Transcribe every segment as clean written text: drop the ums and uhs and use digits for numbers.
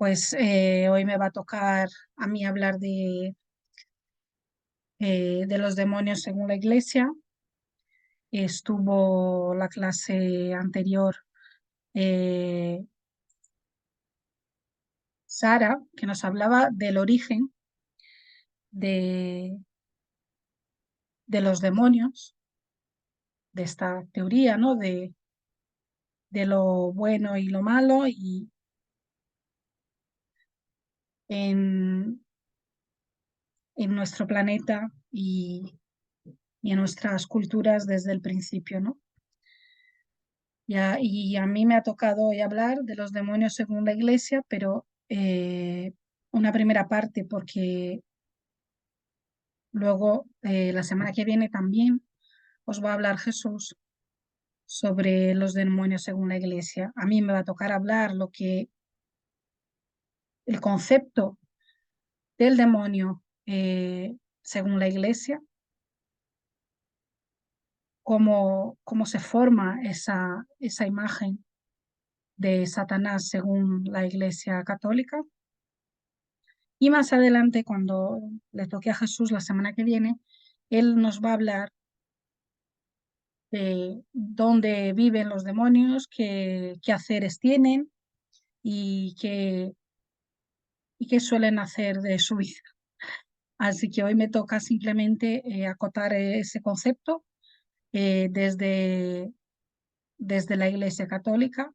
Pues hoy me va a tocar a mí hablar de los demonios según la Iglesia. Estuvo la clase anterior eh, Sara, que nos hablaba del origen de, de los demonios, de esta teoría, ¿no? De lo bueno y lo malo, y en, en nuestro planeta y en nuestras culturas desde el principio, ¿no? Y a mí me ha tocado hoy hablar de los demonios según la Iglesia, pero una primera parte, porque luego la semana que viene también os va a hablar Jesús sobre los demonios según la Iglesia. A mí me va a tocar hablar el concepto del demonio según la Iglesia, cómo se forma esa imagen de Satanás según la Iglesia católica. Y más adelante, cuando le toque a Jesús la semana que viene, Él nos va a hablar de dónde viven los demonios, qué haceres tienen y qué suelen hacer de su vida. Así que hoy me toca simplemente acotar ese concepto desde la Iglesia Católica.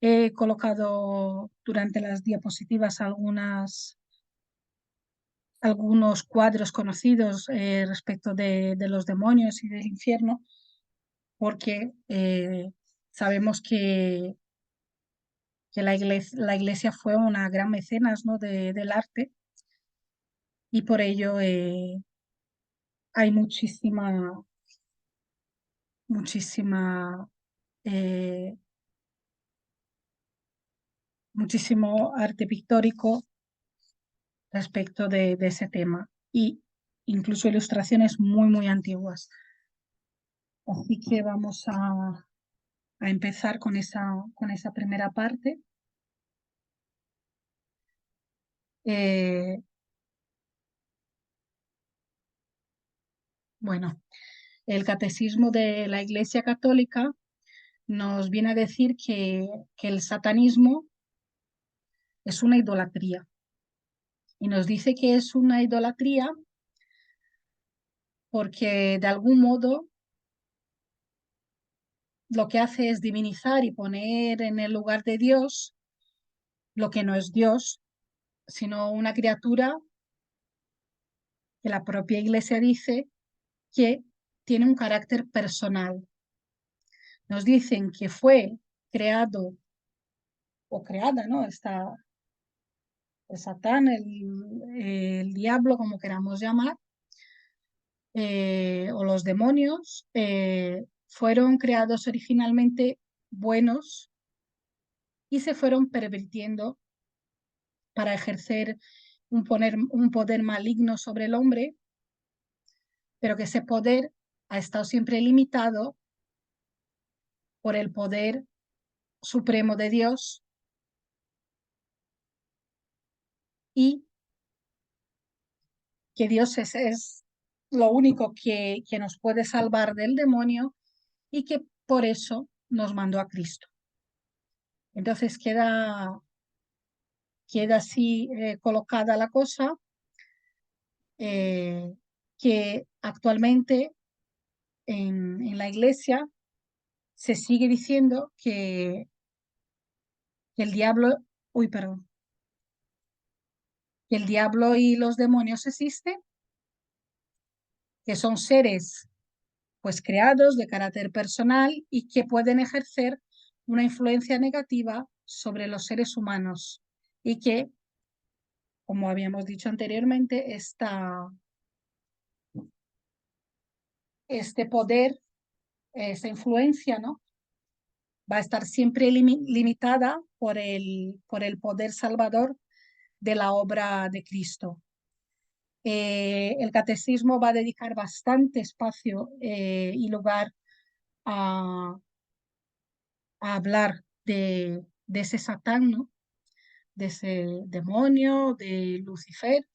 He colocado durante las diapositivas algunos cuadros conocidos respecto de los demonios y del infierno, porque sabemos que la iglesia fue una gran mecenas, ¿no? Del arte, y por ello hay muchísima, eh, muchísimo arte pictórico respecto de ese tema, y incluso ilustraciones muy antiguas. Así que vamos a empezar con esa primera parte. Eh, bueno, el Catecismo de la Iglesia Católica nos viene a decir que el satanismo es una idolatría, y nos dice que es una idolatría porque de algún modo lo que hace es divinizar y poner en el lugar de Dios lo que no es Dios, sino una criatura que la propia Iglesia dice que tiene un carácter personal. Nos dicen que fue creado o creada, ¿no? El Satán, el diablo, como queramos llamar, o los demonios, fueron creados originalmente buenos y se fueron pervirtiendo para ejercer un poder maligno sobre el hombre, pero que ese poder ha estado siempre limitado por el poder supremo de Dios, y que Dios es lo único que nos puede salvar del demonio, y que por eso nos mandó a Cristo. Entonces queda así colocada la cosa, eh, que actualmente en la Iglesia se sigue diciendo que el diablo, uy, perdón, que el diablo y los demonios existen, que son seres pues creados de carácter personal y que pueden ejercer una influencia negativa sobre los seres humanos, y que, como habíamos dicho anteriormente, este poder, esa influencia, ¿no? Va a estar siempre limitada por el poder salvador de la obra de Cristo. El catecismo va a dedicar bastante espacio y lugar a hablar de ese Satán, ¿no? de ese demonio, de Lucifer,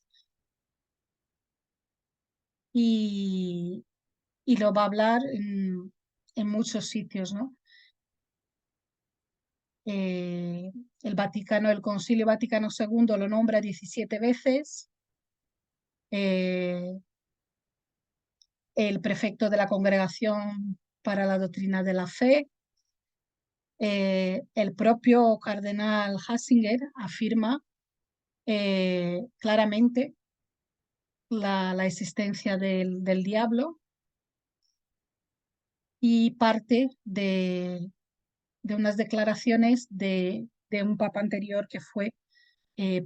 y, y lo va a hablar en muchos sitios, ¿no? Eh, el Concilio Vaticano II lo nombra 17 veces. eh, el prefecto de la Congregación para la Doctrina de la Fe, el propio cardenal Ratzinger afirma claramente la existencia del diablo, y parte de unas declaraciones de un papa anterior, que fue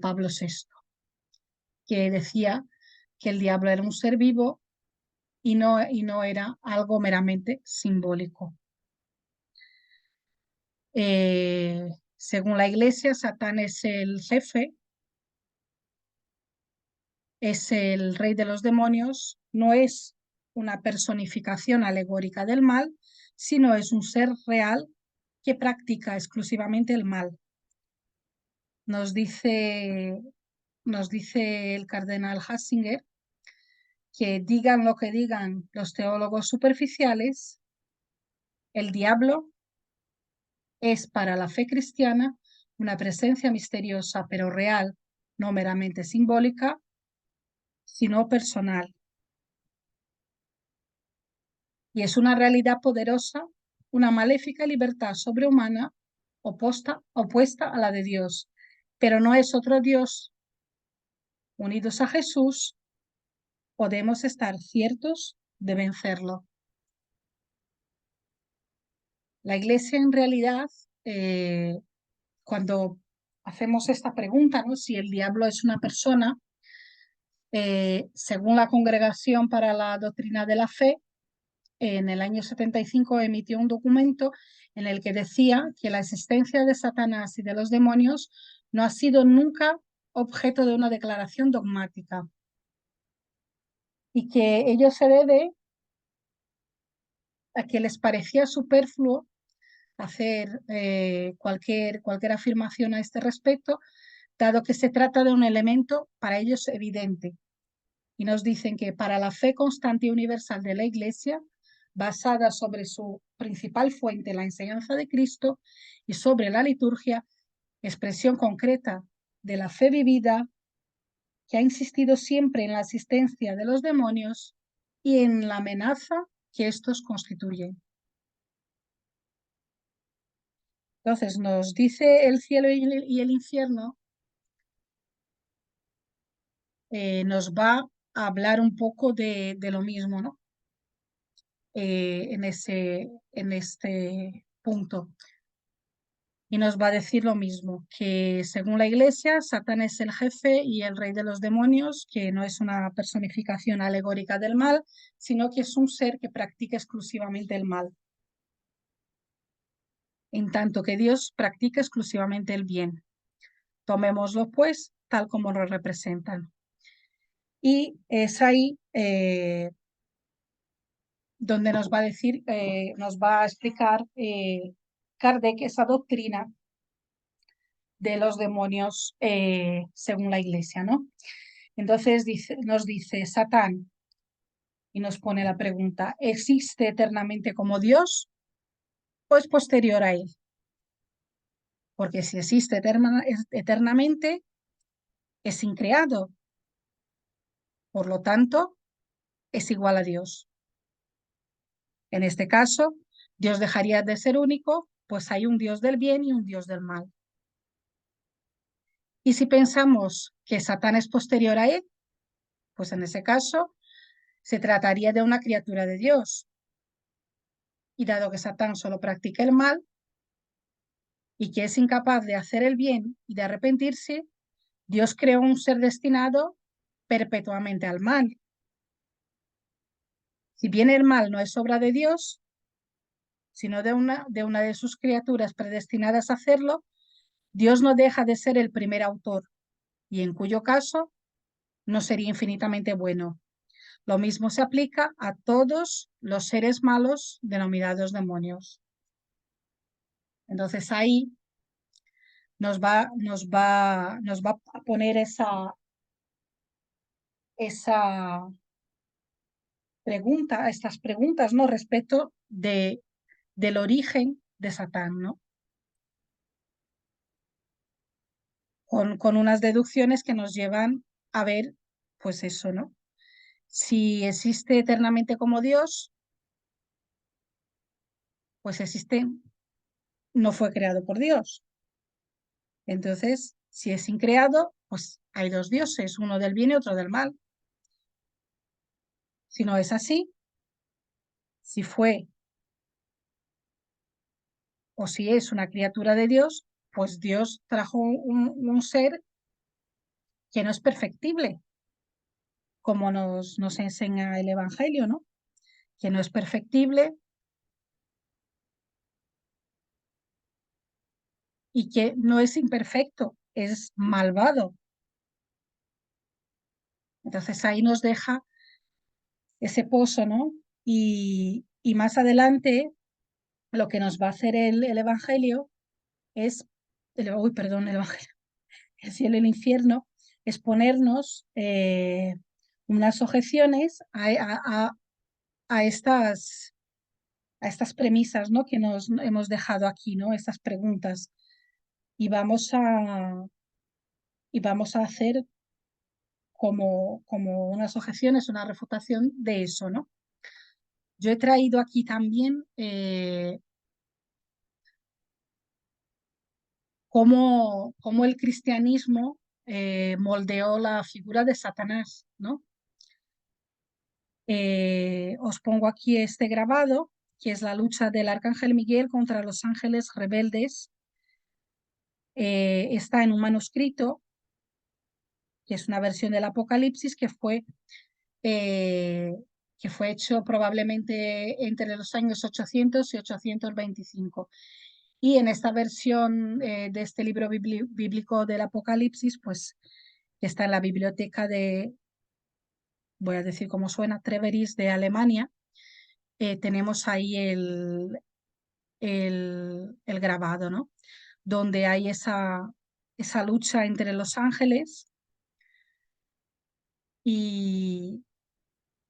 Pablo VI, que decía que el diablo era un ser vivo y no era algo meramente simbólico. Según la Iglesia, Satán es el jefe, es el rey de los demonios, no es una personificación alegórica del mal, sino es un ser real que practica exclusivamente el mal. Nos dice el cardenal Ratzinger que, digan lo que digan los teólogos superficiales, el diablo es para la fe cristiana una presencia misteriosa pero real, no meramente simbólica, sino personal. Y es una realidad poderosa, una maléfica libertad sobrehumana opuesta a la de Dios. Pero no es otro Dios. Unidos a Jesús, podemos estar ciertos de vencerlo. La Iglesia, en realidad, cuando hacemos esta pregunta, ¿no?, si el diablo es una persona, según la Congregación para la Doctrina de la Fe, en el año 75 emitió un documento en el que decía que la existencia de Satanás y de los demonios no ha sido nunca objeto de una declaración dogmática, y que ello se debe a que les parecía superfluo hacer cualquier afirmación a este respecto, dado que se trata de un elemento para ellos evidente. Y nos dicen que para la fe constante y universal de la Iglesia, basada sobre su principal fuente, la enseñanza de Cristo, y sobre la liturgia, expresión concreta de la fe vivida, que ha insistido siempre en la existencia de los demonios y en la amenaza que estos constituyen. Entonces nos dice el cielo y el infierno, nos va a hablar un poco de lo mismo, ¿no? En este punto. Y nos va a decir lo mismo, que según la Iglesia, Satán es el jefe y el rey de los demonios, que no es una personificación alegórica del mal, sino que es un ser que practica exclusivamente el mal, en tanto que Dios practica exclusivamente el bien. Tomémoslo, pues, tal como lo representan. Y es ahí donde nos va a decir, nos va a explicar Kardec esa doctrina de los demonios según la Iglesia, ¿no? Entonces nos dice Satán, y nos pone la pregunta: ¿existe eternamente como Dios o es posterior a él? Porque si existe eternamente, es increado, por lo tanto, es igual a Dios. En este caso, Dios dejaría de ser único, pues hay un Dios del bien y un Dios del mal. Y si pensamos que Satán es posterior a él, pues en ese caso se trataría de una criatura de Dios. Y dado que Satán solo practica el mal y que es incapaz de hacer el bien y de arrepentirse, Dios creó un ser destinado perpetuamente al mal. Si bien el mal no es obra de Dios, sino de una de sus criaturas predestinadas a hacerlo, Dios no deja de ser el primer autor, y en cuyo caso no sería infinitamente bueno. Lo mismo se aplica a todos los seres malos denominados demonios. Entonces ahí nos va a poner esa pregunta, estas preguntas, ¿no? Respecto del origen de Satán, ¿no? Con unas deducciones que nos llevan a ver, pues eso, ¿no? Si existe eternamente como Dios, pues existe, no fue creado por Dios. Entonces, si es increado, pues hay dos dioses, uno del bien y otro del mal. Si no es así, si fue o si es una criatura de Dios, pues Dios trajo un ser que no es perfectible, como nos enseña el Evangelio, ¿no? Que no es perfectible y que no es imperfecto, es malvado. Entonces ahí nos deja ese pozo, ¿no? Y más adelante lo que nos va a hacer el Evangelio es, uy, perdón, el Evangelio, el cielo y el infierno, es ponernos unas objeciones a estas premisas, ¿no? Que nos hemos dejado aquí, ¿no? Estas preguntas. Y vamos a hacer como unas objeciones, una refutación de eso, ¿no? Yo he traído aquí también cómo el cristianismo moldeó la figura de Satanás, ¿no? Os pongo aquí este grabado, que es la lucha del arcángel Miguel contra los ángeles rebeldes. Está en un manuscrito, que es una versión del Apocalipsis, eh, que fue hecho probablemente entre los años 800 y 825. Y en esta versión de este libro bíblico del Apocalipsis, pues está en la biblioteca voy a decir cómo suena, Treveris de Alemania. Tenemos ahí el grabado, ¿no? Donde hay esa lucha entre los ángeles y,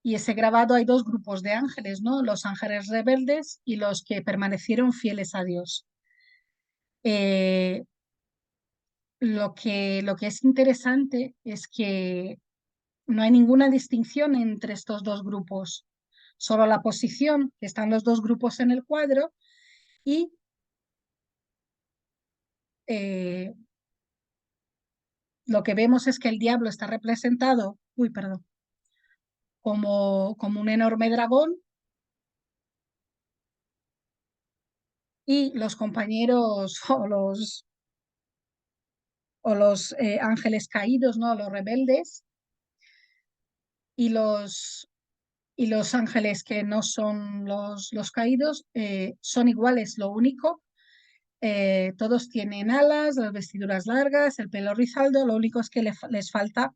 y ese grabado hay dos grupos de ángeles, ¿no? Los ángeles rebeldes y los que permanecieron fieles a Dios. Eh, lo que es interesante es que no hay ninguna distinción entre estos dos grupos, solo la posición, que están los dos grupos en el cuadro, y eh, lo que vemos es que el diablo está representado, uy, perdón, como un enorme dragón y los compañeros o los ángeles caídos, ¿no? Los rebeldes y los ángeles que no son los caídos son iguales. Lo único, todos tienen alas, las vestiduras largas, el pelo rizado, lo único es que les falta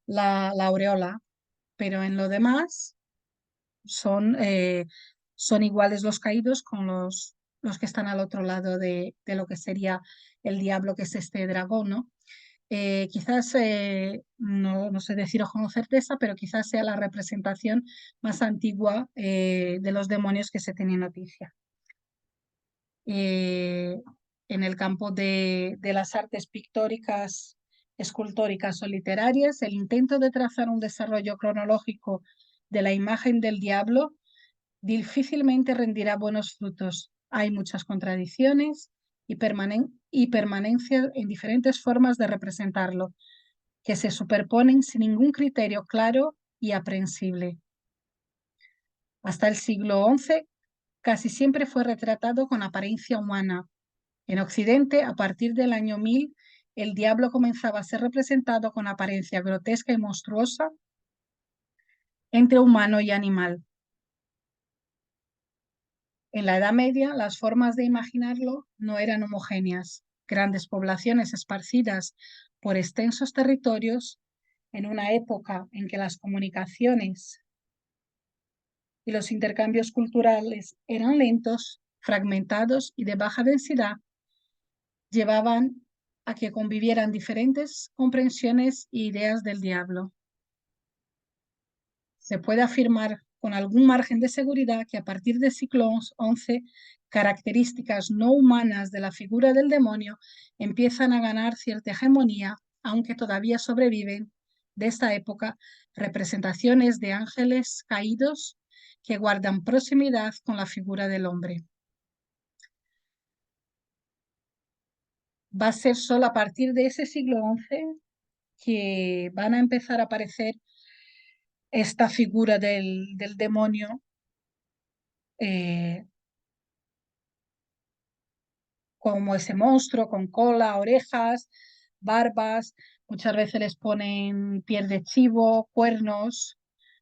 la aureola, pero en lo demás son iguales los caídos con los que están al otro lado de lo que sería el diablo, que es este dragón, ¿no? Quizás, no sé deciros con certeza, pero quizás sea la representación más antigua de los demonios que se tiene noticia. Eh, en el campo de las artes pictóricas, escultóricas o literarias, el intento de trazar un desarrollo cronológico de la imagen del diablo difícilmente rendirá buenos frutos. Hay muchas contradicciones y permanencia en diferentes formas de representarlo, que se superponen sin ningún criterio claro y aprehensible. Hasta el siglo XI casi siempre fue retratado con apariencia humana. En Occidente, a partir del año 1000, el diablo comenzaba a ser representado con apariencia grotesca y monstruosa entre humano y animal. En la Edad Media, las formas de imaginarlo no eran homogéneas. Grandes poblaciones esparcidas por extensos territorios, en una época en que las comunicaciones y los intercambios culturales eran lentos, fragmentados y de baja densidad, llevaban a que convivieran diferentes comprensiones e ideas del diablo. Se puede afirmar con algún margen de seguridad que a partir del siglo XI, características no humanas de la figura del demonio empiezan a ganar cierta hegemonía, aunque todavía sobreviven de esta época representaciones de ángeles caídos que guardan proximidad con la figura del hombre. Va a ser solo a partir de ese siglo XI que van a empezar a aparecer esta figura del demonio eh, como ese monstruo con cola, orejas, barbas, muchas veces les ponen piel de chivo, cuernos,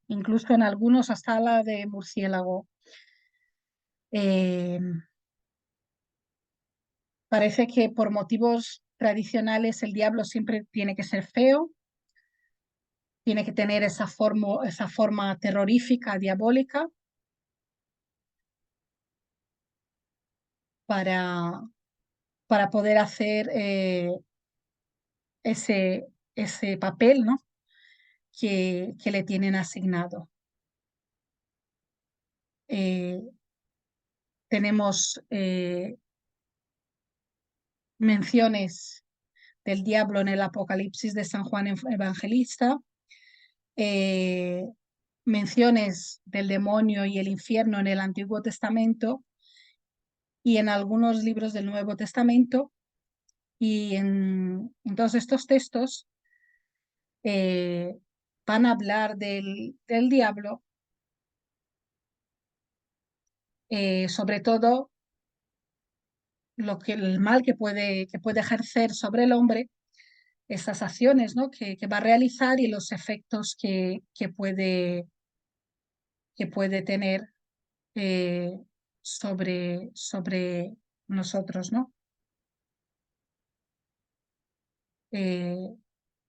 incluso en algunos hasta la de murciélago. Eh, Parece que por motivos tradicionales el diablo siempre tiene que ser feo, tiene que tener esa forma terrorífica, diabólica, para, para poder hacer ese, ese papel, ¿no? que le tienen asignado. Eh, Tenemos menciones del diablo en el Apocalipsis de San Juan Evangelista, eh, menciones del demonio y el infierno en el Antiguo Testamento y en algunos libros del Nuevo Testamento. Y en todos estos textos eh, van a hablar del diablo, sobre todo el mal que puede ejercer sobre el hombre, estas acciones, ¿no? que va a realizar y los efectos que puede tener eh, sobre nosotros, ¿no? Eh,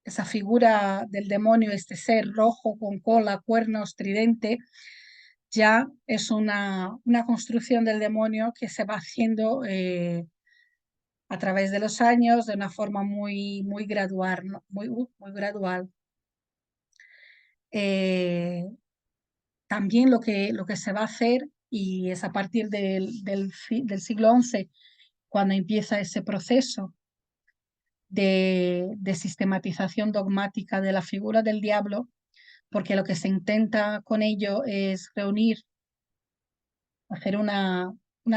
Esa figura del demonio, este ser rojo con cola, cuernos, tridente, ya es una construcción del demonio que se va haciendo a través de los años de una forma muy gradual, ¿no? Muy gradual. Eh, También lo que se va a hacer, y es a partir del siglo XI, cuando empieza ese proceso de sistematización dogmática de la figura del diablo, porque lo que se intenta con ello es reunir, hacer una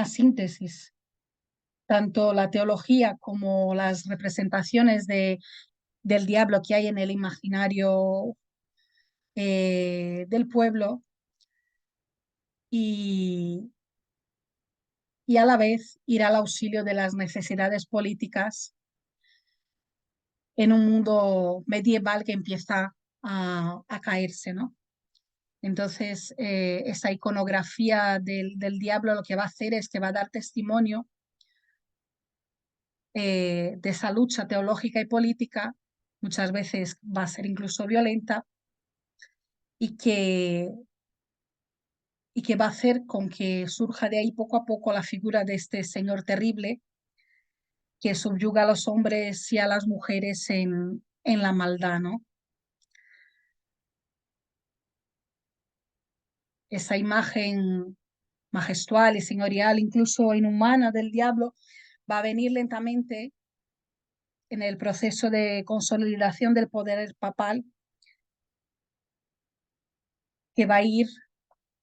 síntesis, tanto la teología como las representaciones del diablo que hay en el imaginario del pueblo, y, y a la vez ir al auxilio de las necesidades políticas en un mundo medieval que empieza a caerse, ¿no? Entonces, esa iconografía del diablo lo que va a hacer es que va a dar testimonio de esa lucha teológica y política, muchas veces va a ser incluso violenta, y y que va a hacer con que surja de ahí poco a poco la figura de este señor terrible que subyuga a los hombres y a las mujeres en la maldad, ¿no? Esa imagen majestual y señorial, incluso inhumana del diablo, va a venir lentamente en el proceso de consolidación del poder papal, que va a ir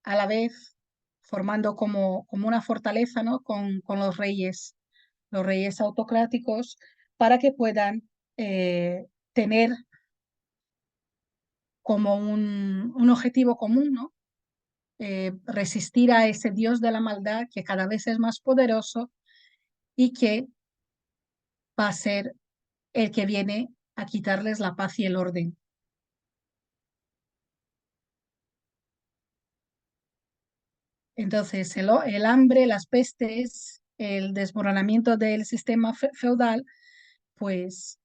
a la vez formando como una fortaleza, ¿no? con los reyes autocráticos, para que puedan tener como un objetivo común, ¿no? Resistir a ese Dios de la maldad que cada vez es más poderoso y que va a ser el que viene a quitarles la paz y el orden. Entonces, el hambre, las pestes, el desmoronamiento del sistema feudal, pues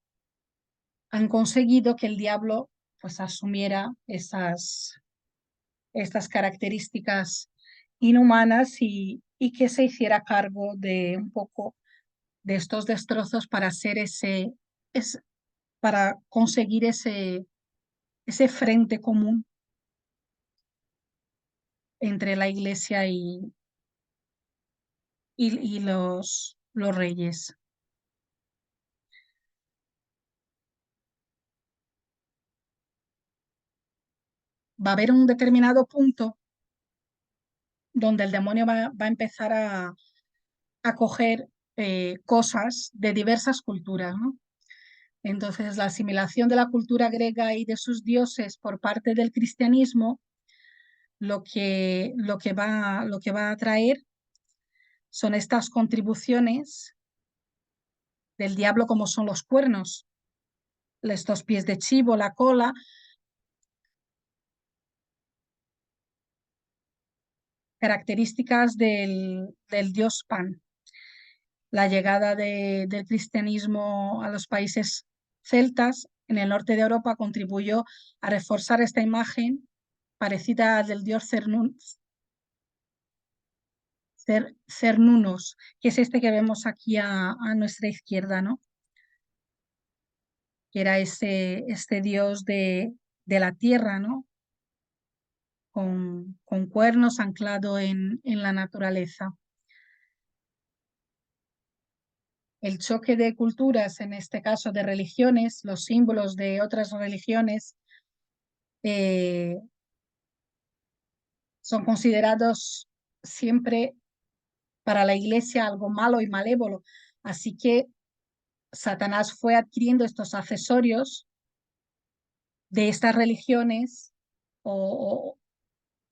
han conseguido que el diablo pues asumiera estas características inhumanas y que se hiciera cargo de un poco de estos destrozos para para conseguir ese frente común entre la Iglesia y los reyes. Va a haber un determinado punto donde el demonio va a empezar a coger cosas de diversas culturas, ¿no? Entonces, la asimilación de la cultura griega y de sus dioses por parte del cristianismo, lo que va a traer son estas contribuciones del diablo, como son los cuernos, estos pies de chivo, la cola, características del dios Pan. La llegada del cristianismo a los países celtas en el norte de Europa contribuyó a reforzar esta imagen parecida al del dios Cernunnos, que es este que vemos aquí a nuestra izquierda, ¿no? Que era este dios de la tierra, ¿no? Con cuernos anclado en la naturaleza. El choque de culturas, en este caso de religiones, los símbolos de otras religiones, eh, son considerados siempre para la iglesia algo malo y malévolo. Así que Satanás fue adquiriendo estos accesorios de estas religiones o,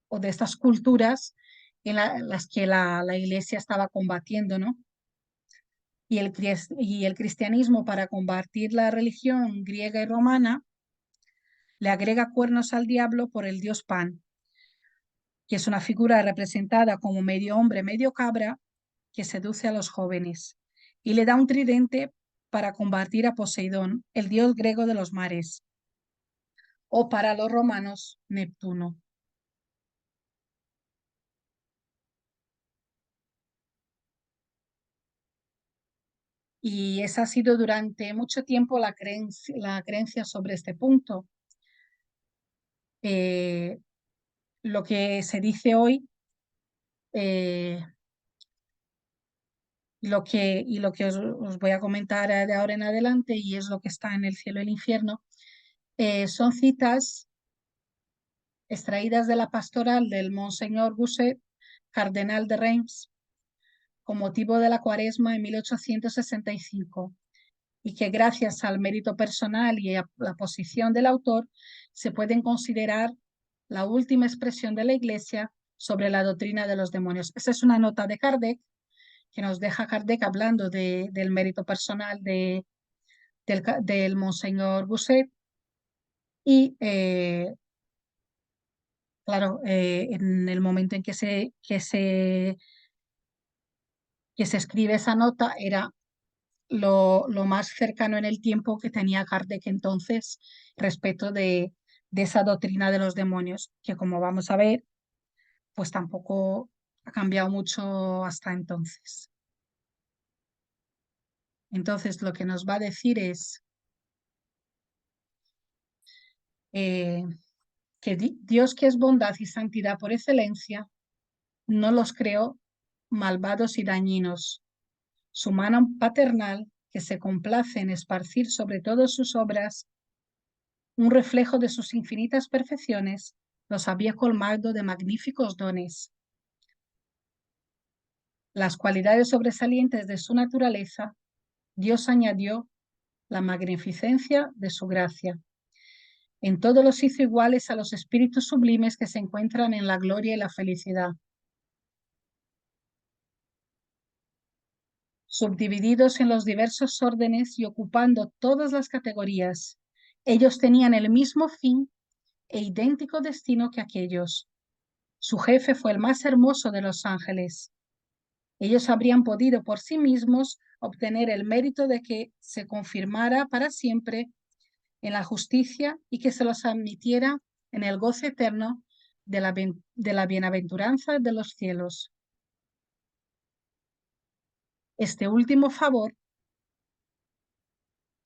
o de estas culturas en las que la iglesia estaba combatiendo, ¿no? Y el cristianismo, para combatir la religión griega y romana, le agrega cuernos al diablo por el dios Pan, que es una figura representada como medio hombre, medio cabra, que seduce a los jóvenes, y le da un tridente para combatir a Poseidón, el dios griego de los mares, o para los romanos, Neptuno. Y esa ha sido durante mucho tiempo la creencia sobre este punto. Eh, lo que se dice hoy, eh, y lo que os voy a comentar de ahora en adelante, y es lo que está en el cielo y el infierno, son citas extraídas de la pastoral del Monseñor Gusset, cardenal de Reims, con motivo de la Cuaresma en 1865, y que gracias al mérito personal y a la posición del autor se pueden considerar la última expresión de la Iglesia sobre la doctrina de los demonios. Esa es una nota de Kardec que nos deja Kardec hablando del mérito personal del Monseñor Gusset y claro, en el momento en que se escribe esa nota era lo más cercano en el tiempo que tenía Kardec entonces respecto de esa doctrina de los demonios, que como vamos a ver, pues tampoco ha cambiado mucho hasta entonces. Entonces, lo que nos va a decir es eh, que Dios, que es bondad y santidad por excelencia, no los creó malvados y dañinos. Su mano paternal, que se complace en esparcir sobre todas sus obras un reflejo de sus infinitas perfecciones, los había colmado de magníficos dones. Las cualidades sobresalientes de su naturaleza, Dios añadió la magnificencia de su gracia. En todo los hizo iguales a los espíritus sublimes que se encuentran en la gloria y la felicidad. Subdivididos en los diversos órdenes y ocupando todas las categorías, ellos tenían el mismo fin e idéntico destino que aquellos. Su jefe fue el más hermoso de los ángeles. Ellos habrían podido por sí mismos obtener el mérito de que se confirmara para siempre en la justicia y que se los admitiera en el goce eterno de la bienaventuranza de los cielos. Este último favor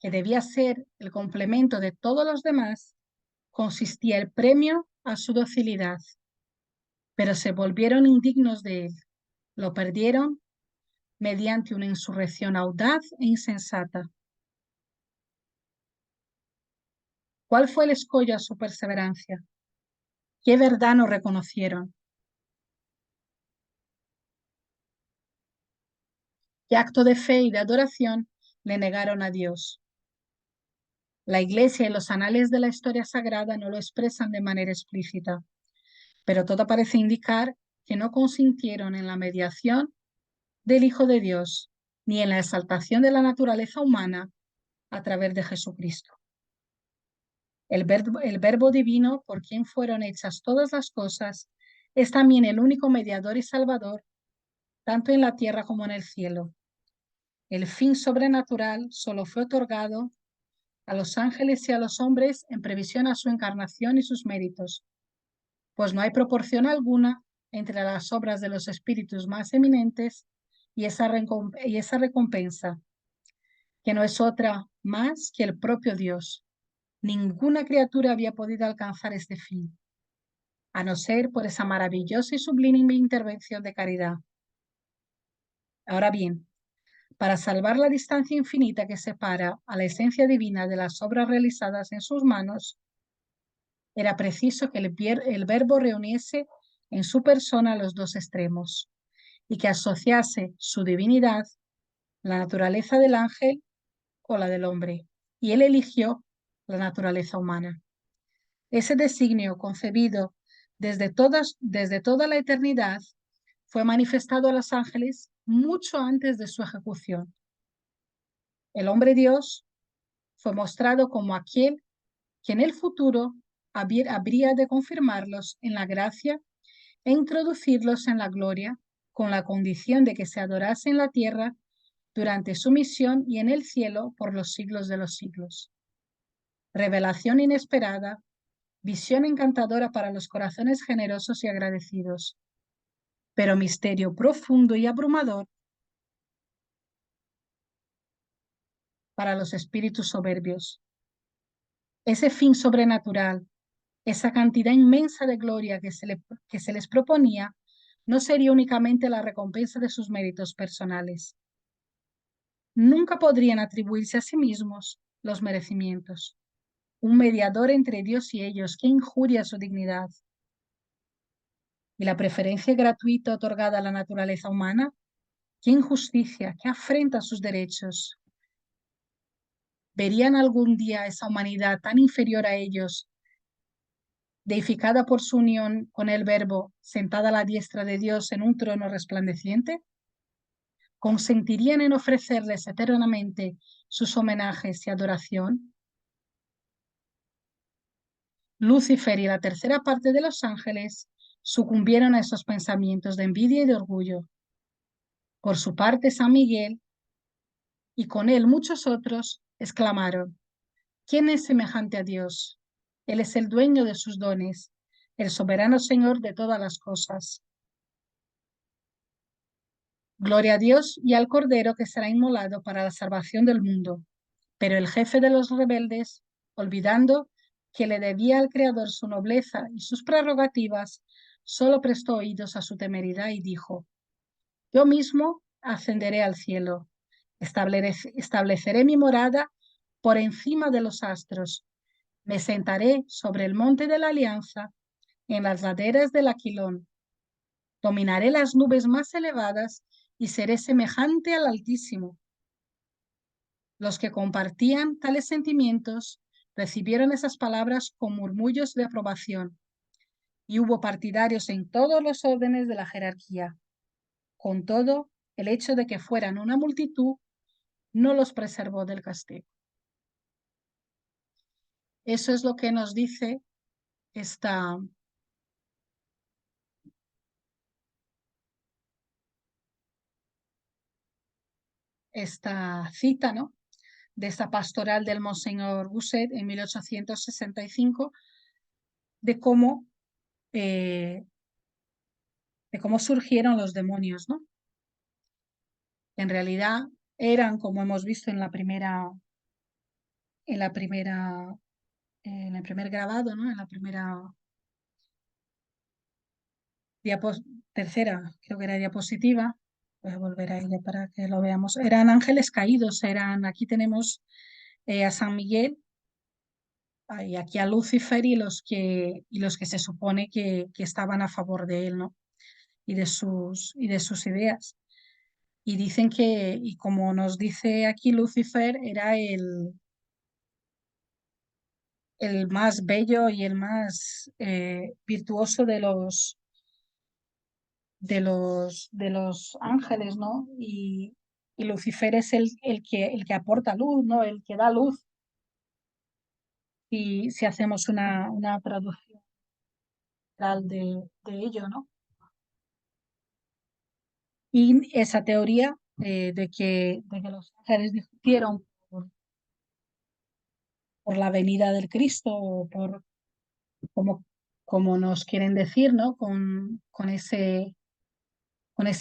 que debía ser el complemento de todos los demás, consistía el premio a su docilidad. Pero se volvieron indignos de él, lo perdieron mediante una insurrección audaz e insensata. ¿Cuál fue el escollo a su perseverancia? ¿Qué verdad no reconocieron? ¿Qué acto de fe y de adoración le negaron a Dios? La Iglesia y los anales de la historia sagrada no lo expresan de manera explícita, pero todo parece indicar que no consintieron en la mediación del Hijo de Dios ni en la exaltación de la naturaleza humana a través de Jesucristo. El verbo divino, por quien fueron hechas todas las cosas, es también el único mediador y salvador, tanto en la tierra como en el cielo. El fin sobrenatural solo fue otorgado a los ángeles y a los hombres en previsión a su encarnación y sus méritos, pues no hay proporción alguna entre las obras de los espíritus más eminentes y esa recompensa, que no es otra más que el propio Dios. Ninguna criatura había podido alcanzar este fin, a no ser por esa maravillosa y sublime intervención de caridad. Ahora bien, para salvar la distancia infinita que separa a la esencia divina de las obras realizadas en sus manos, era preciso que el Verbo reuniese en su persona los dos extremos y que asociase su divinidad, la naturaleza del ángel o la del hombre, y él eligió la naturaleza humana. Ese designio concebido desde toda la eternidad fue manifestado a los ángeles mucho antes de su ejecución. El hombre Dios fue mostrado como aquel que en el futuro habría de confirmarlos en la gracia e introducirlos en la gloria, con la condición de que se adorase en la tierra durante su misión y en el cielo por los siglos de los siglos. Revelación inesperada, visión encantadora para los corazones generosos y agradecidos, pero misterio profundo y abrumador para los espíritus soberbios. Ese fin sobrenatural, esa cantidad inmensa de gloria que se les proponía, no sería únicamente la recompensa de sus méritos personales. Nunca podrían atribuirse a sí mismos los merecimientos. Un mediador entre Dios y ellos que injuria su dignidad. Y la preferencia gratuita otorgada a la naturaleza humana, qué injusticia, qué afrenta a sus derechos. ¿Verían algún día esa humanidad tan inferior a ellos, deificada por su unión con el Verbo, sentada a la diestra de Dios en un trono resplandeciente? ¿Consentirían en ofrecerles eternamente sus homenajes y adoración? Lucifer y la tercera parte de los ángeles sucumbieron a esos pensamientos de envidia y de orgullo. Por su parte, San Miguel y con él muchos otros exclamaron: ¿quién es semejante a Dios? Él es el dueño de sus dones, el soberano Señor de todas las cosas. Gloria a Dios y al Cordero que será inmolado para la salvación del mundo. Pero el jefe de los rebeldes, olvidando que le debía al Creador su nobleza y sus prerrogativas, solo prestó oídos a su temeridad y dijo: yo mismo ascenderé al cielo, estableceré mi morada por encima de los astros, me sentaré sobre el monte de la alianza, en las laderas del Aquilón, dominaré las nubes más elevadas y seré semejante al Altísimo. Los que compartían tales sentimientos recibieron esas palabras con murmullos de aprobación, y hubo partidarios en todos los órdenes de la jerarquía. Con todo, el hecho de que fueran una multitud no los preservó del castigo. Eso es lo que nos dice esta cita, ¿no?, de esta pastoral del Monseñor Gusset en 1865, de cómo, eh, de cómo surgieron los demonios, ¿no? En realidad eran, como hemos visto en la primera en la primera, en el primer grabado, ¿no? En la primera tercera, creo que era diapositiva. Voy a volver a ella para que lo veamos. Eran ángeles caídos, aquí tenemos a San Miguel y aquí a Lucifer y los que se supone que estaban a favor de él, ¿no? Y de sus ideas. Y dicen y como nos dice aquí Lucifer, era el más bello y el más virtuoso de los ángeles, ¿no? Y Lucifer es el que aporta luz, ¿no? El que da luz, y si hacemos una traducción literal de ello, ¿no? Y esa teoría de que los ángeles discutieron por la venida del Cristo, o por como, como nos quieren decir, ¿no? Con ese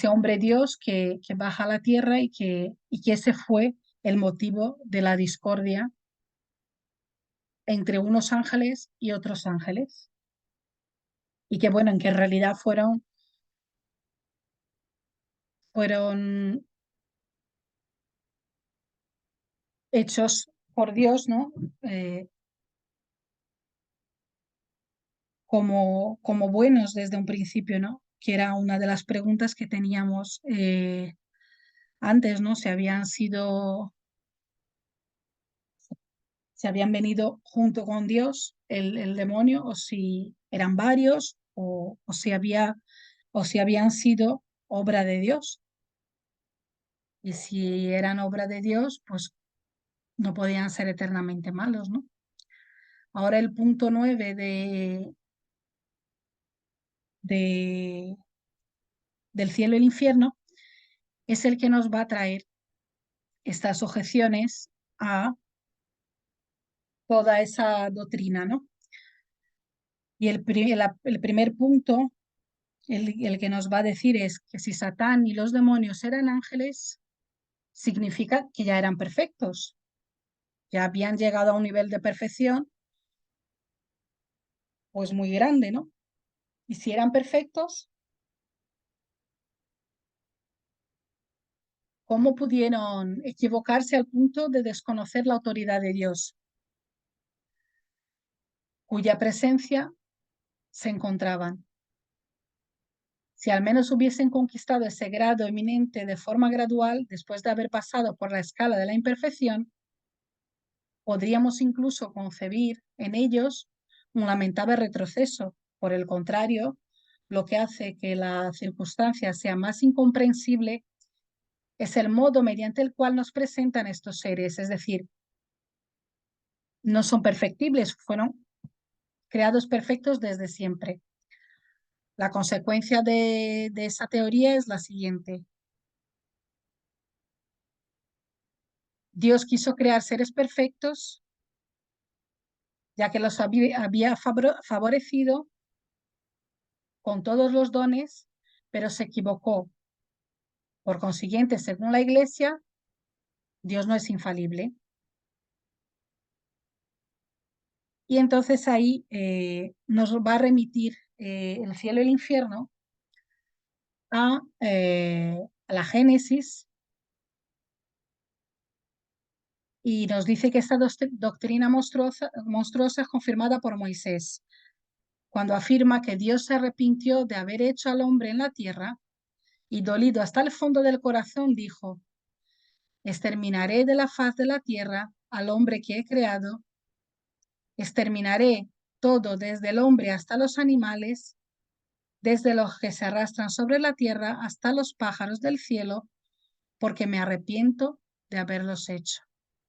hombre Dios que baja a la tierra y que ese fue el motivo de la discordia entre unos ángeles y otros ángeles. Y que bueno, en que en realidad fueron hechos por Dios, ¿no? Como buenos desde un principio, ¿no? Que era una de las preguntas que teníamos antes, ¿no? Si habían venido junto con Dios el demonio, o si eran varios, o si habían sido obra de Dios. Y si eran obra de Dios, pues no podían ser eternamente malos, ¿no? Ahora el punto 9 de- del cielo y el infierno es el que nos va a traer estas objeciones a toda esa doctrina, ¿no? Y el primer punto, el que nos va a decir es que si Satán y los demonios eran ángeles, significa que ya eran perfectos, ya habían llegado a un nivel de perfección pues muy grande, ¿no? Y si eran perfectos, ¿cómo pudieron equivocarse al punto de desconocer la autoridad de Dios, cuya presencia se encontraban? Si al menos hubiesen conquistado ese grado eminente de forma gradual, después de haber pasado por la escala de la imperfección, podríamos incluso concebir en ellos un lamentable retroceso. Por el contrario, lo que hace que la circunstancia sea más incomprensible es el modo mediante el cual nos presentan estos seres, es decir, no son perfectibles, fueron creados perfectos desde siempre. La consecuencia de esa teoría es la siguiente. Dios quiso crear seres perfectos, ya que los había favorecido con todos los dones, pero se equivocó. Por consiguiente, según la Iglesia, Dios no es infalible. Y entonces ahí nos va a remitir el cielo y el infierno a la Génesis, y nos dice que esta doctrina monstruosa es confirmada por Moisés, cuando afirma que Dios se arrepintió de haber hecho al hombre en la tierra y dolido hasta el fondo del corazón dijo: exterminaré de la faz de la tierra al hombre que he creado, exterminaré todo desde el hombre hasta los animales, desde los que se arrastran sobre la tierra hasta los pájaros del cielo, porque me arrepiento de haberlos hecho.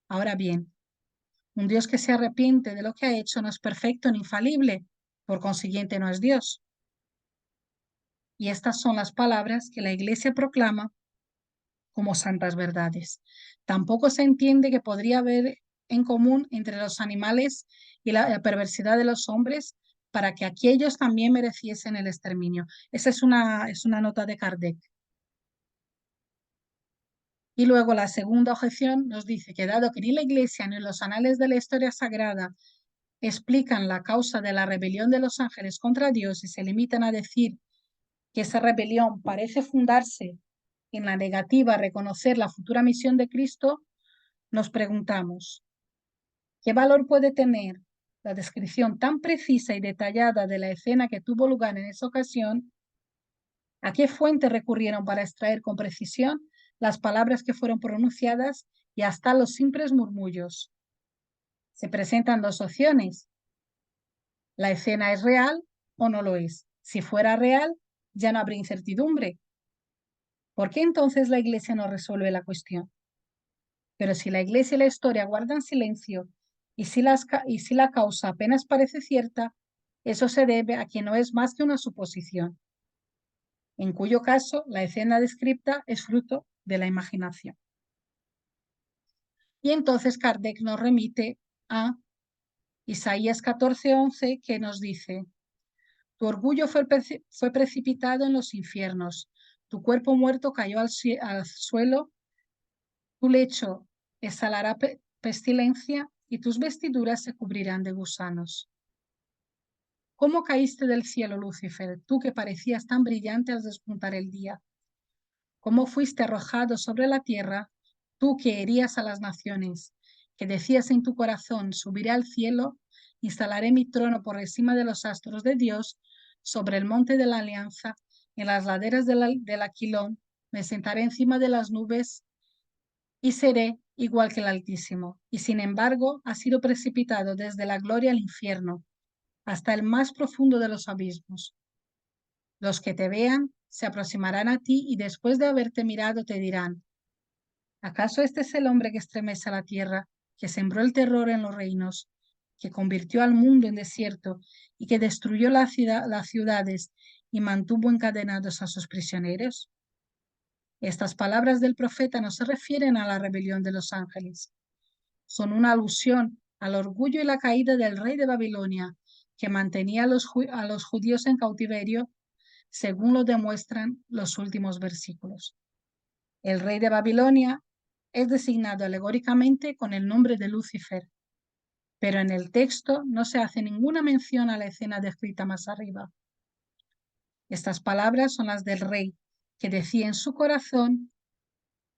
Ahora bien, un Dios que se arrepiente de lo que ha hecho no es perfecto ni infalible, por consiguiente no es Dios. Y estas son las palabras que la Iglesia proclama como santas verdades. Tampoco se entiende que podría haber en común entre los animales y la perversidad de los hombres para que aquellos también mereciesen el exterminio. Esa es una nota de Kardec. Y luego la segunda objeción nos dice que dado que ni la Iglesia ni los anales de la historia sagrada explican la causa de la rebelión de los ángeles contra Dios y se limitan a decir que esa rebelión parece fundarse en la negativa a reconocer la futura misión de Cristo, nos preguntamos, ¿qué valor puede tener la descripción tan precisa y detallada de la escena que tuvo lugar en esa ocasión? ¿A qué fuente recurrieron para extraer con precisión las palabras que fueron pronunciadas y hasta los simples murmullos? Se presentan dos opciones. ¿La escena es real o no lo es? Si fuera real, ya no habría incertidumbre. ¿Por qué entonces la Iglesia no resuelve la cuestión? Pero si la Iglesia y la historia guardan silencio y si la causa apenas parece cierta, eso se debe a que no es más que una suposición, en cuyo caso la escena descrita es fruto de la imaginación. Y entonces Kardec nos remite a Isaías 14:11, que nos dice: tu orgullo fue precipitado en los infiernos, tu cuerpo muerto cayó al suelo, tu lecho exhalará pestilencia y tus vestiduras se cubrirán de gusanos. ¿Cómo caíste del cielo, Lucifer, tú que parecías tan brillante al despuntar el día? ¿Cómo fuiste arrojado sobre la tierra, tú que herías a las naciones, que decías en tu corazón, subiré al cielo, instalaré mi trono por encima de los astros de Dios, sobre el monte de la alianza, en las laderas del Aquilón, me sentaré encima de las nubes y seré igual que el Altísimo? Y sin embargo, has sido precipitado desde la gloria al infierno, hasta el más profundo de los abismos. Los que te vean se aproximarán a ti y después de haberte mirado te dirán: ¿acaso este es el hombre que estremece a la tierra, que sembró el terror en los reinos, que convirtió al mundo en desierto y que destruyó las ciudades y mantuvo encadenados a sus prisioneros? Estas palabras del profeta no se refieren a la rebelión de los ángeles, son una alusión al orgullo y la caída del rey de Babilonia, que mantenía a los judíos en cautiverio, según lo demuestran los últimos versículos. El rey de Babilonia es designado alegóricamente con el nombre de Lucifer, pero en el texto no se hace ninguna mención a la escena descrita más arriba. Estas palabras son las del rey, que decía en su corazón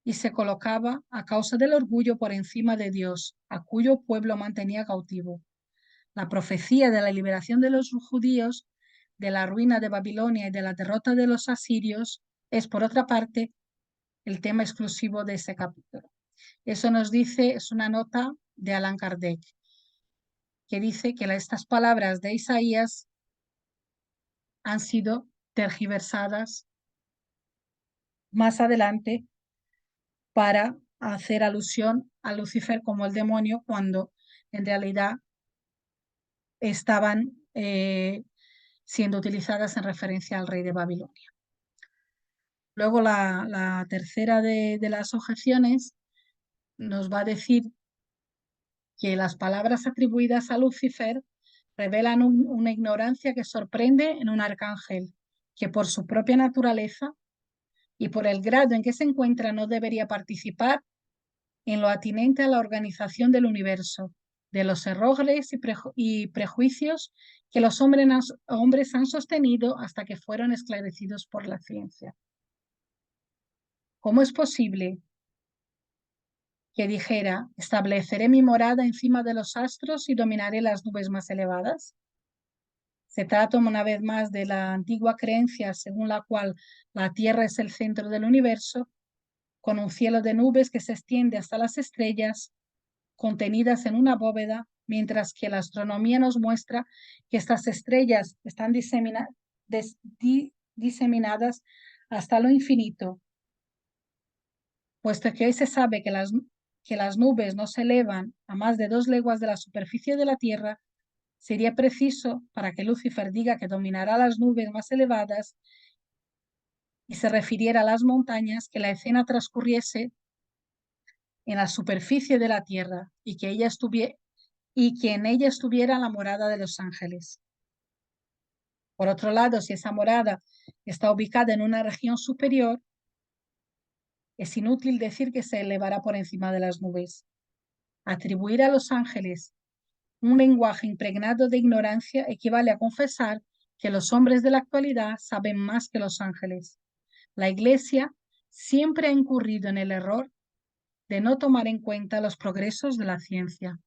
y se colocaba a causa del orgullo por encima de Dios, a cuyo pueblo mantenía cautivo. La profecía de la liberación de los judíos, de la ruina de Babilonia y de la derrota de los asirios es, por otra parte, el tema exclusivo de ese capítulo. Eso nos dice, es una nota de Allan Kardec, que dice que estas palabras de Isaías han sido tergiversadas más adelante para hacer alusión a Lucifer como el demonio, cuando en realidad estaban siendo utilizadas en referencia al rey de Babilonia. Luego la tercera de las objeciones nos va a decir que las palabras atribuidas a Lucifer revelan una ignorancia que sorprende en un arcángel, que por su propia naturaleza y por el grado en que se encuentra no debería participar en lo atinente a la organización del universo, de los errores y prejuicios que los hombres han sostenido hasta que fueron esclarecidos por la ciencia. ¿Cómo es posible que dijera: estableceré mi morada encima de los astros y dominaré las nubes más elevadas? Se trata una vez más de la antigua creencia según la cual la Tierra es el centro del universo, con un cielo de nubes que se extiende hasta las estrellas, contenidas en una bóveda, mientras que la astronomía nos muestra que estas estrellas están diseminadas hasta lo infinito, puesto que hoy se sabe que las nubes no se elevan a más de 2 leguas de la superficie de la Tierra. Sería preciso, para que Lucifer diga que dominará las nubes más elevadas y se refiriera a las montañas, que la escena transcurriese en la superficie de la tierra y que en ella estuviera la morada de los ángeles. Por otro lado, si esa morada está ubicada en una región superior, Es inútil decir que se elevará por encima de las nubes. Atribuir a los ángeles un lenguaje impregnado de ignorancia equivale a confesar que los hombres de la actualidad saben más que los ángeles. La Iglesia siempre ha incurrido en el error de no tomar en cuenta los progresos de la ciencia.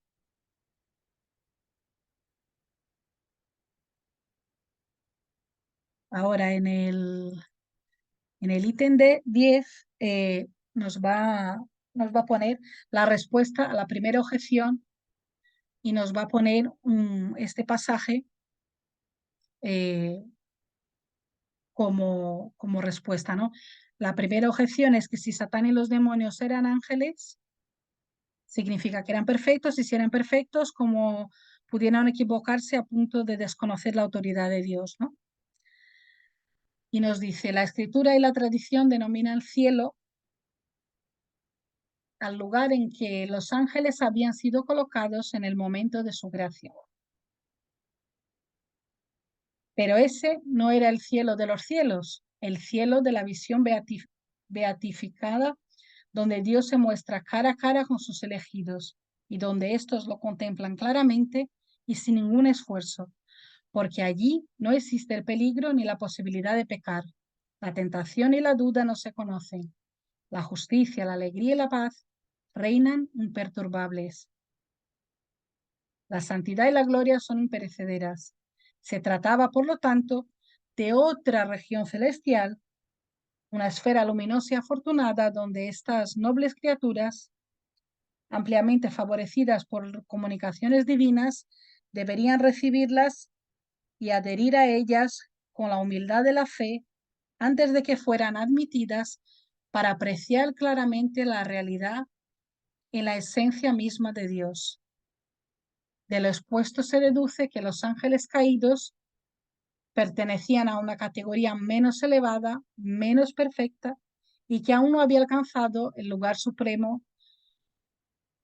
Ahora, en el ítem de 10 nos va a poner la respuesta a la primera objeción y nos va a poner este pasaje eh, como respuesta, ¿no? La primera objeción es que si Satán y los demonios eran ángeles, significa que eran perfectos, y si eran perfectos, como pudieron equivocarse a punto de desconocer la autoridad de Dios, ¿no? Y nos dice, la escritura y la tradición denominan cielo al lugar en que los ángeles habían sido colocados en el momento de su creación. Pero ese no era el cielo de los cielos, el cielo de la visión beatificada, donde Dios se muestra cara a cara con sus elegidos y donde éstos lo contemplan claramente y sin ningún esfuerzo, porque allí no existe el peligro ni la posibilidad de pecar. La tentación y la duda no se conocen. La justicia, la alegría y la paz reinan imperturbables. La santidad y la gloria son imperecederas. Se trataba, por lo tanto, de otra región celestial, una esfera luminosa y afortunada donde estas nobles criaturas, ampliamente favorecidas por comunicaciones divinas, deberían recibirlas y adherir a ellas con la humildad de la fe antes de que fueran admitidas para apreciar claramente la realidad en la esencia misma de Dios. De lo expuesto se deduce que los ángeles caídos pertenecían a una categoría menos elevada, menos perfecta, y que aún no había alcanzado el lugar supremo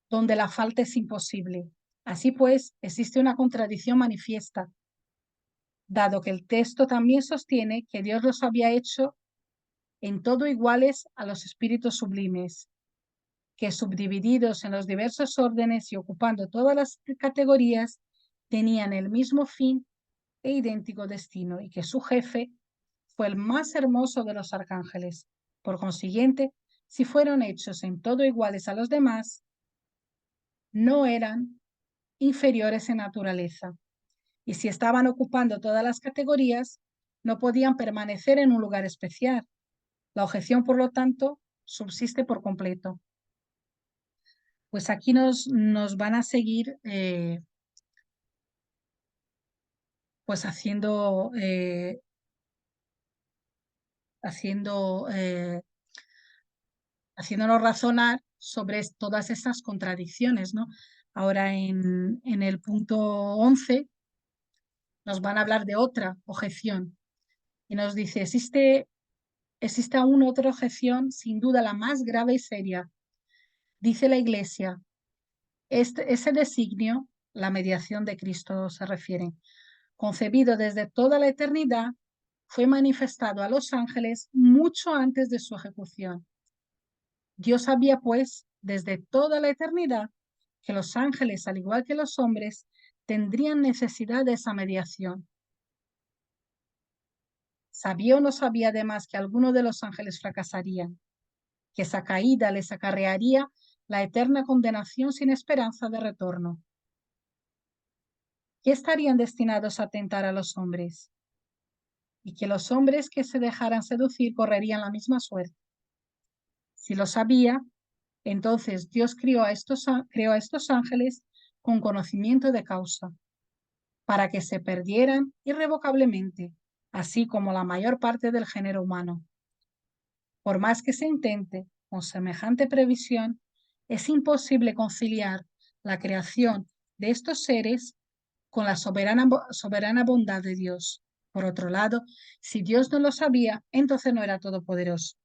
donde la falta es imposible. Así pues, existe una contradicción manifiesta, dado que el texto también sostiene que Dios los había hecho en todo iguales a los espíritus sublimes, que subdivididos en los diversos órdenes y ocupando todas las categorías, tenían el mismo fin e idéntico destino, y que su jefe fue el más hermoso de los arcángeles. Por consiguiente, si fueron hechos en todo iguales a los demás, no eran inferiores en naturaleza. Y si estaban ocupando todas las categorías, no podían permanecer en un lugar especial. La objeción, por lo tanto, subsiste por completo. Pues aquí nos van a seguir pues haciendo, haciéndonos razonar sobre todas esas contradicciones, ¿no? Ahora en el punto 11 nos van a hablar de otra objeción y nos dice, existe aún otra objeción, sin duda la más grave y seria. Dice la Iglesia, ese designio, la mediación de Cristo se refiere, concebido desde toda la eternidad, fue manifestado a los ángeles mucho antes de su ejecución. Dios sabía, pues, desde toda la eternidad, que los ángeles, al igual que los hombres, tendrían necesidad de esa mediación. Sabía o no sabía además que algunos de los ángeles fracasarían, que esa caída les acarrearía la eterna condenación sin esperanza de retorno. Que estarían destinados a tentar a los hombres, y que los hombres que se dejaran seducir correrían la misma suerte. Si lo sabía, entonces Dios creó a estos ángeles con conocimiento de causa, para que se perdieran irrevocablemente, así como la mayor parte del género humano. Por más que se intente con semejante previsión, es imposible conciliar la creación de estos seres con la soberana bondad de Dios. Por otro lado, si Dios no lo sabía, entonces no era todopoderoso.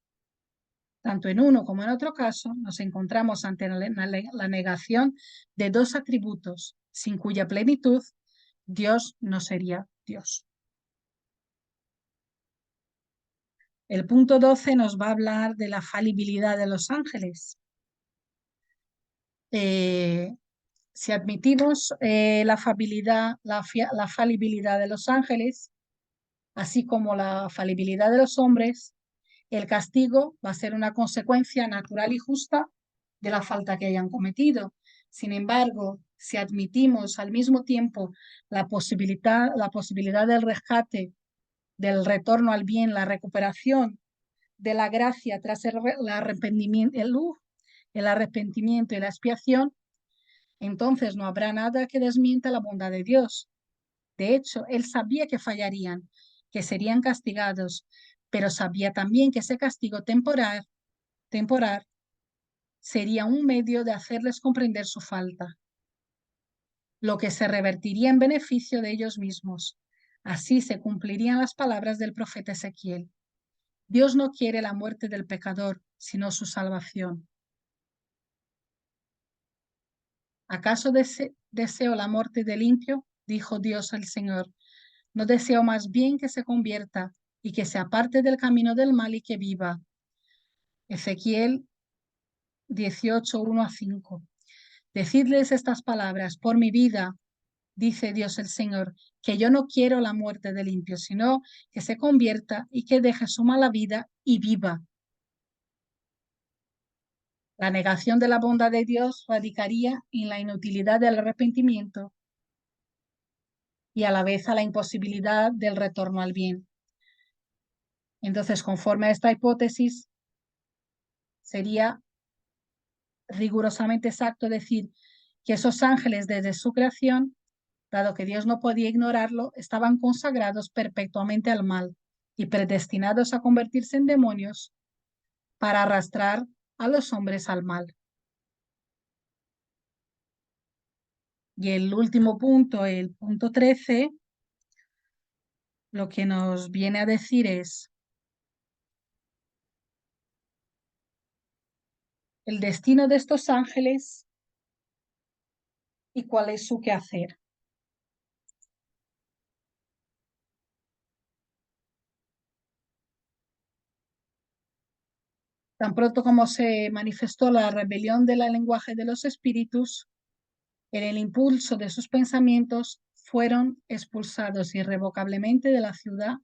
Tanto en uno como en otro caso, nos encontramos ante la negación de dos atributos, sin cuya plenitud Dios no sería Dios. El punto 12 nos va a hablar de la falibilidad de los ángeles. Si admitimos la falibilidad de los ángeles, así como la falibilidad de los hombres, el castigo va a ser una consecuencia natural y justa de la falta que hayan cometido. Sin embargo, si admitimos al mismo tiempo la posibilidad del rescate, del retorno al bien, la recuperación de la gracia tras el arrepentimiento y la expiación, entonces no habrá nada que desmienta la bondad de Dios. De hecho, él sabía que fallarían, que serían castigados, pero sabía también que ese castigo temporal sería un medio de hacerles comprender su falta, lo que se revertiría en beneficio de ellos mismos. Así se cumplirían las palabras del profeta Ezequiel. Dios no quiere la muerte del pecador, sino su salvación. ¿Acaso deseo la muerte del limpio? Dijo Dios al Señor. No deseo más bien que se convierta y que se aparte del camino del mal y que viva. Ezequiel 18, 1-5. Decidles estas palabras: por mi vida, dice Dios el Señor, que yo no quiero la muerte del limpio, sino que se convierta y que deje su mala vida y viva. La negación de la bondad de Dios radicaría en la inutilidad del arrepentimiento y a la vez a la imposibilidad del retorno al bien. Entonces, conforme a esta hipótesis, sería rigurosamente exacto decir que esos ángeles desde su creación, dado que Dios no podía ignorarlo, estaban consagrados perpetuamente al mal y predestinados a convertirse en demonios para arrastrar a los hombres al mal. Y el último punto, el punto 13, lo que nos viene a decir es el destino de estos ángeles y cuál es su quehacer. Tan pronto como se manifestó la rebelión del lenguaje de los espíritus, en el impulso de sus pensamientos fueron expulsados irrevocablemente de la ciudad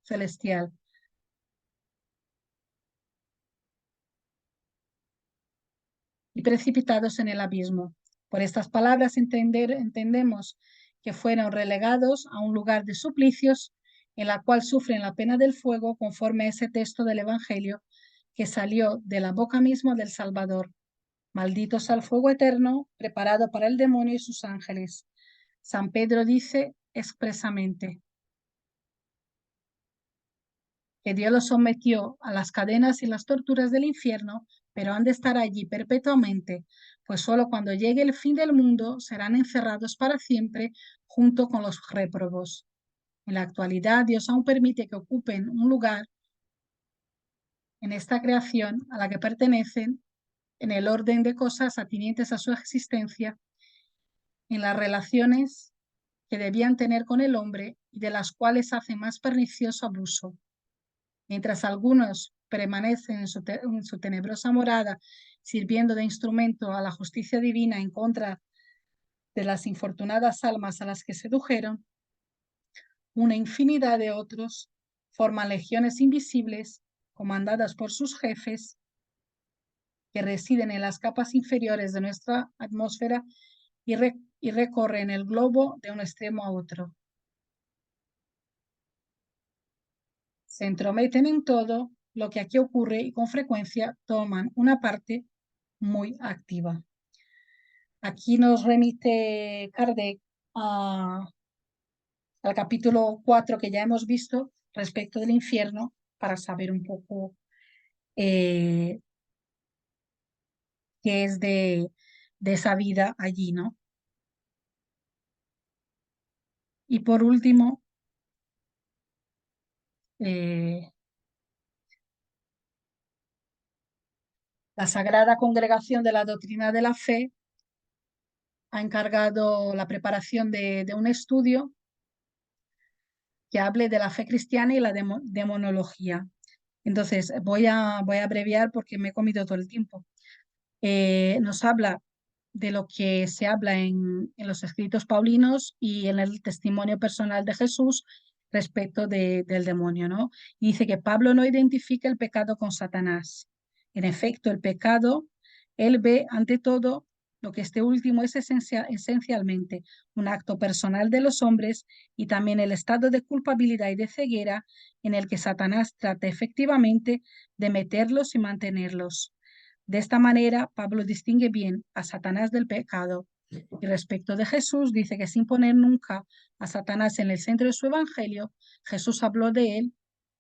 celestial y precipitados en el abismo. Por estas palabras entendemos que fueron relegados a un lugar de suplicios en la cual sufren la pena del fuego conforme a ese texto del Evangelio que salió de la boca misma del Salvador. Malditos al fuego eterno preparado para el demonio y sus ángeles. San Pedro dice expresamente que Dios los sometió a las cadenas y las torturas del infierno, pero han de estar allí perpetuamente, pues solo cuando llegue el fin del mundo serán encerrados para siempre junto con los réprobos. En la actualidad, Dios aún permite que ocupen un lugar en esta creación a la que pertenecen en el orden de cosas atenientes a su existencia, en las relaciones que debían tener con el hombre y de las cuales hacen más pernicioso abuso. Mientras algunos permanecen en su tenebrosa morada, sirviendo de instrumento a la justicia divina en contra de las infortunadas almas a las que sedujeron, una infinidad de otros forman legiones invisibles comandadas por sus jefes que residen en las capas inferiores de nuestra atmósfera y recorren el globo de un extremo a otro. Se entrometen en todo lo que aquí ocurre y con frecuencia toman una parte muy activa. Aquí nos remite Kardec al capítulo 4 que ya hemos visto respecto del infierno para saber un poco qué es de esa vida allí, ¿no? Y por último, eh, la Sagrada Congregación de la Doctrina de la Fe ha encargado la preparación de un estudio que hable de la fe cristiana y la demonología. Entonces, voy a abreviar porque me he comido todo el tiempo. Nos habla de lo que se habla en los escritos paulinos y en el testimonio personal de Jesús respecto del demonio, ¿no? Y dice que Pablo no identifica el pecado con Satanás. En efecto, el pecado, él ve ante todo lo que este último es esencialmente un acto personal de los hombres y también el estado de culpabilidad y de ceguera en el que Satanás trata efectivamente de meterlos y mantenerlos. De esta manera, Pablo distingue bien a Satanás del pecado y respecto de Jesús dice que sin poner nunca a Satanás en el centro de su evangelio, Jesús habló de él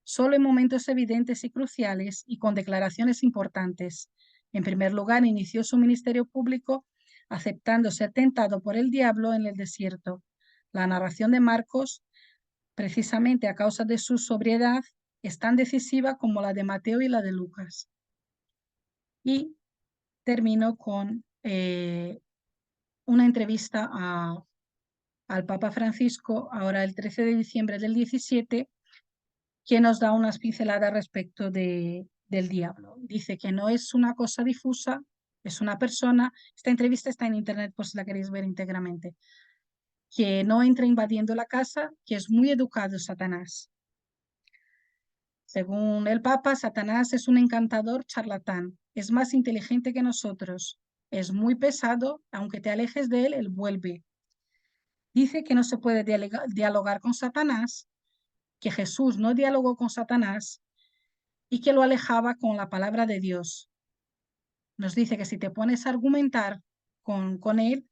solo en momentos evidentes y cruciales y con declaraciones importantes. En primer lugar, inició su ministerio público aceptando ser tentado por el diablo en el desierto. La narración de Marcos, precisamente a causa de su sobriedad, es tan decisiva como la de Mateo y la de Lucas. Y termino con una entrevista al Papa Francisco, ahora el 13 de diciembre del 17, que nos da unas pinceladas respecto del diablo. Dice que no es una cosa difusa, es una persona. Esta entrevista está en internet por si la queréis ver íntegramente. Que no entra invadiendo la casa, que es muy educado Satanás. Según el Papa, Satanás es un encantador charlatán, es más inteligente que nosotros, es muy pesado, aunque te alejes de él, él vuelve. Dice que no se puede dialogar con Satanás, que Jesús no dialogó con Satanás y que lo alejaba con la palabra de Dios. Nos dice que si te pones a argumentar con él,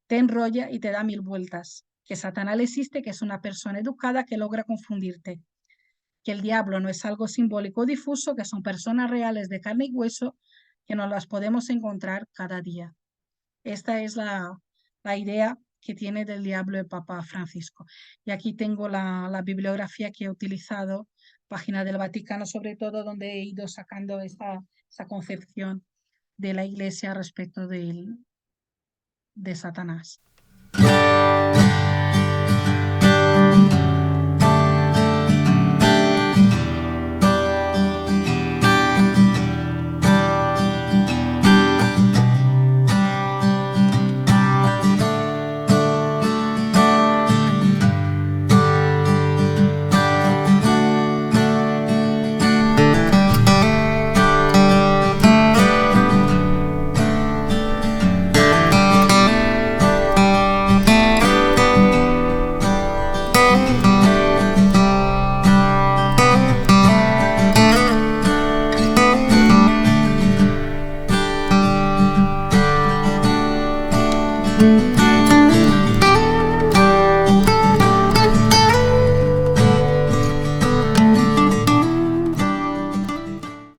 te enrolla y te da mil vueltas, que Satanás existe, que es una persona educada que logra confundirte, que el diablo no es algo simbólico o difuso, que son personas reales de carne y hueso, que nos las podemos encontrar cada día. Esta es la idea que tiene del diablo el Papa Francisco. Y aquí tengo la bibliografía que he utilizado, página del Vaticano sobre todo, donde he ido sacando esta concepción de la Iglesia respecto de Satanás.